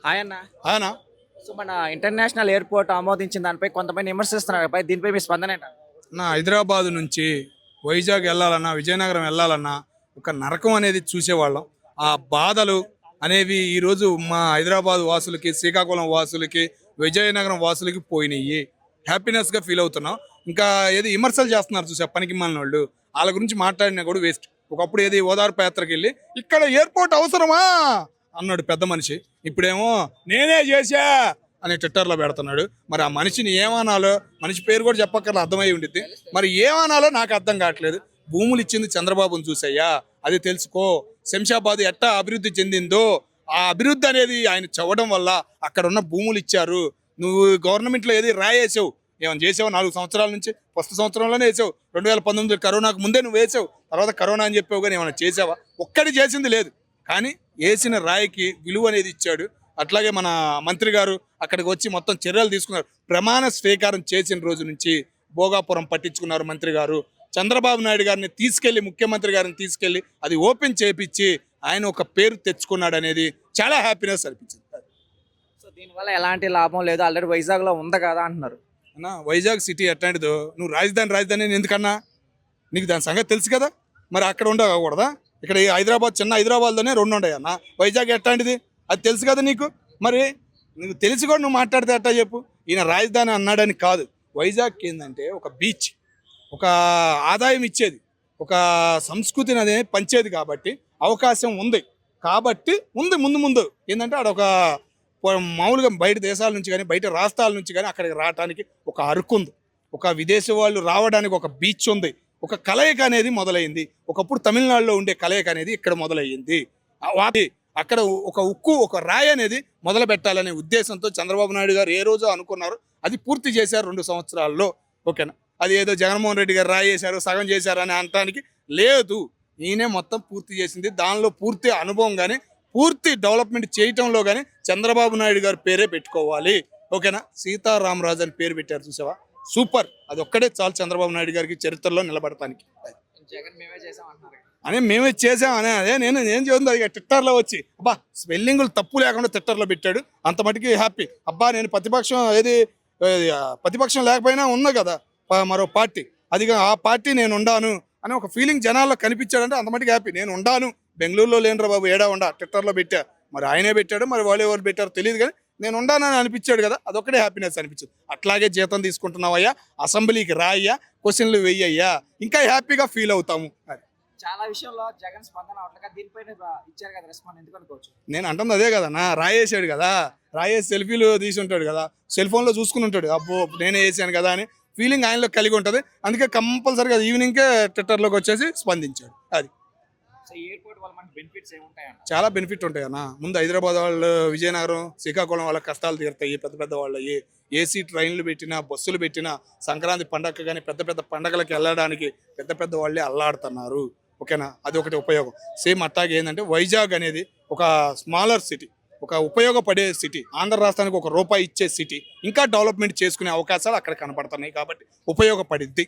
ఆయన ఆయన సో మన ఇంటర్నేషనల్ ఎయిర్పోర్ట్ ఆమోదించిన దానిపై కొంతమంది విమర్శిస్తున్నారు పై దీనిపై మీ స్పందన ఏంటి? నా హైదరాబాద్ నుంచి వైజాగ్ వెళ్ళాలన్నా విజయనగరం వెళ్ళాలన్నా ఒక నరకం అనేది చూసేవాళ్ళం. ఆ బాధలు అనేవి ఈరోజు మా హైదరాబాద్ వాసులకి, శ్రీకాకుళం వాసులకి, విజయనగరం వాసులకి పోయినాయి. హ్యాపీనెస్గా ఫీల్ అవుతున్నాం. ఇంకా ఏది విమర్శలు చేస్తున్నారు చూసా పనికి మాలిన వాళ్ళు, వాళ్ళ గురించి మాట్లాడినా కూడా వేస్ట్. ఒకప్పుడు ఏది ఓదార్పు యాత్రకి వెళ్ళి ఇక్కడ ఎయిర్పోర్ట్ అవసరమా అన్నాడు పెద్ద మనిషి. ఇప్పుడేమో నేనే చేశా అని ట్విట్టర్లో పెడుతున్నాడు. మరి ఆ మనిషిని ఏమనాలో, మనిషి పేరు కూడా చెప్పక్కర్లా, అర్థమై ఉండిద్ది. మరి ఏమనాలో నాకు అర్థం కావట్లేదు. భూములు ఇచ్చింది చంద్రబాబుని చూసయ్యా, అది తెలుసుకో. శంషాబాద్ ఎట్టా అభివృద్ధి చెందిందో ఆ అభివృద్ధి అనేది ఆయన చదవడం వల్ల అక్కడ ఉన్న భూములు ఇచ్చారు. నువ్వు గవర్నమెంట్లో ఏది రాయేసావు, ఏమైనా చేసావు 4 సంవత్సరాల నుంచి? ఫస్ట్ సంవత్సరంలోనే వేసావు. 2019 కరోనాకు ముందే నువ్వు వేసావు, తర్వాత కరోనా అని చెప్పావు, కానీ ఏమైనా చేసావా? ఒక్కడి చేసింది లేదు. కానీ వేసిన రాయికి విలువ అనేది ఇచ్చాడు. అట్లాగే మన మంత్రి గారు అక్కడికి వచ్చి మొత్తం చర్యలు తీసుకున్నారు. ప్రమాణ స్వీకారం చేసిన రోజు నుంచి భోగాపురం పట్టించుకున్నారు మంత్రి గారు. చంద్రబాబు నాయుడు గారిని తీసుకెళ్లి, ముఖ్యమంత్రి గారిని తీసుకెళ్లి అది ఓపెన్ చేపించి ఆయన ఒక పేరు తెచ్చుకున్నాడు అనేది చాలా హ్యాపీనెస్ అనిపించింది. సో దీనివల్ల ఎలాంటి లాభం లేదు, ఆల్రెడీ వైజాగ్లో ఉంది కదా అంటున్నారు. అన్నా వైజాగ్ సిటీ ఎట్లాంటిదో, నువ్వు రాజధాని ఎందుకన్నా? నీకు దాని సంగతి తెలుసు కదా. మరి అక్కడ ఉండకూడదా? ఇక్కడ హైదరాబాద్, చిన్న హైదరాబాద్లోనే 2 ఉన్నాయి అన్న. వైజాగ్ ఎట్లాంటిది అది తెలుసు కదా నీకు. మరి నీకు తెలిసి కూడా నువ్వు మాట్లాడితే ఎట్టా చెప్పు? ఈయన రాజధాని అన్నాడని కాదు. వైజాగ్ ఏంటంటే ఒక బీచ్, ఒక ఆదాయం ఇచ్చేది, ఒక సంస్కృతిని అనేది పంచేది. కాబట్టి అవకాశం ఉంది, కాబట్టి ఉంది ముందు ఏంటంటే ఆడ ఒక మామూలుగా బయట దేశాల నుంచి కానీ బయట రాష్ట్రాల నుంచి కానీ అక్కడికి రావడానికి ఒక అరకు ఉంది, ఒక విదేశీ వాళ్ళు రావడానికి ఒక బీచ్ ఉంది, ఒక కలయిక అనేది మొదలైంది. ఒకప్పుడు తమిళనాడులో ఉండే కలయిక అనేది ఇక్కడ మొదలయ్యింది. అక్కడ ఒక ఉక్కు, ఒక రాయి అనేది మొదలు పెట్టాలనే ఉద్దేశంతో చంద్రబాబు నాయుడు గారు ఏ రోజు అనుకున్నారు, అది పూర్తి చేశారు 2 సంవత్సరాల్లో. ఓకేనా? అది ఏదో జగన్మోహన్ రెడ్డి గారు రాయి వేశారు, సగం చేశారు అని అనటానికి లేదు. ఈయనే మొత్తం పూర్తి చేసింది. దానిలో పూర్తి అనుభవం కానీ, పూర్తి డెవలప్మెంట్ చేయటంలో కానీ చంద్రబాబు నాయుడు గారు పేరే పెట్టుకోవాలి. ఓకేనా? సీతారామరాజు అని పేరు పెట్టారు చూసావా, సూపర్. అది ఒక్కడే చాలు చంద్రబాబు నాయుడు గారికి చరిత్రలో నిలబడటానికి. జగన్ మేమే చేసాం అంటున్నారు అని మేమే చేసామనే అదే నేను ఏం చేస్తుంది అది ట్విట్టర్లో వచ్చి అబ్బా స్పెల్లింగులు తప్పు లేకుండా ట్విట్టర్లో పెట్టాడు. అంత మటుకి హ్యాపీ. అబ్బా నేను ప్రతిపక్షం లేకపోయినా ఉన్నా కదా మరో పార్టీ, అది ఆ పార్టీ నేను ఉండాను అని ఒక ఫీలింగ్ జనాల్లో కనిపించాడంటే అంత మటుకు హ్యాపీ. నేను ఉండాను, బెంగళూరులో లేనురా బాబు, ఏడా ఉండా ట్విట్టర్లో పెట్టా. మరి ఆయనే పెట్టాడు, మరి వాళ్ళు ఎవరు పెట్టారో తెలియదు, కానీ నేను ఉండానని అనిపించాడు కదా, అదొక్కడే హ్యాపీనెస్ అనిపించింది. అట్లాగే జీతం తీసుకుంటున్నావయ్యా, అసెంబ్లీకి రాయ్యా, క్వశ్చన్లు వెయ్యయ్యా, ఇంకా హ్యాపీగా ఫీల్ అవుతాము. చాలా విషయంలో జగన్ స్పందన అవట్లేక దీనిపైన ఇచ్చారు కదా రెస్పాన్స్, ఎందుకు అనుకోవచ్చు? నేను అంటుంది అదే కదన్నా, రాయేసాడు కదా, రాయేసి సెల్ఫీలు తీసి ఉంటాడు కదా, సెల్ ఫోన్లో చూసుకుని ఉంటాడు, అబ్బో నేనే వేసాను కదా అని ఫీలింగ్ ఆయనలో కలిగి ఉంటుంది. అందుకే కంపల్సరీగా ఈవినింగ్కే ట్విట్టర్లోకి వచ్చేసి స్పందించాడు. అది ఎయిర్పోర్ట్ వల్ల మనకి బెనిఫిట్స్ ఏముంటాయన్న? చాలా బెనిఫిట్ ఉంటాయి అన్న. ముందు హైదరాబాద్ వాళ్ళు, విజయనగరం, శ్రీకాకుళం వాళ్ళ కష్టాలు తీరుతాయి. పెద్ద వాళ్ళవి ఏసీ ట్రైన్లు పెట్టినా, బస్సులు పెట్టినా, సంక్రాంతి పండగ కానీ పెద్ద పండగలకు వెళ్ళడానికి పెద్ద వాళ్ళే అల్లాడుతున్నారు. ఓకేనా? అది ఒకటి ఉపయోగం. సేమ్ అట్లాగే ఏంటంటే వైజాగ్ అనేది ఒక స్మాలర్ సిటీ, ఒక ఉపయోగపడే సిటీ, ఆంధ్ర రాష్ట్రానికి ఒక రూపాయి ఇచ్చే సిటీ, ఇంకా డెవలప్మెంట్ చేసుకునే అవకాశాలు అక్కడ కనపడుతున్నాయి. కాబట్టి ఉపయోగపడిద్ది.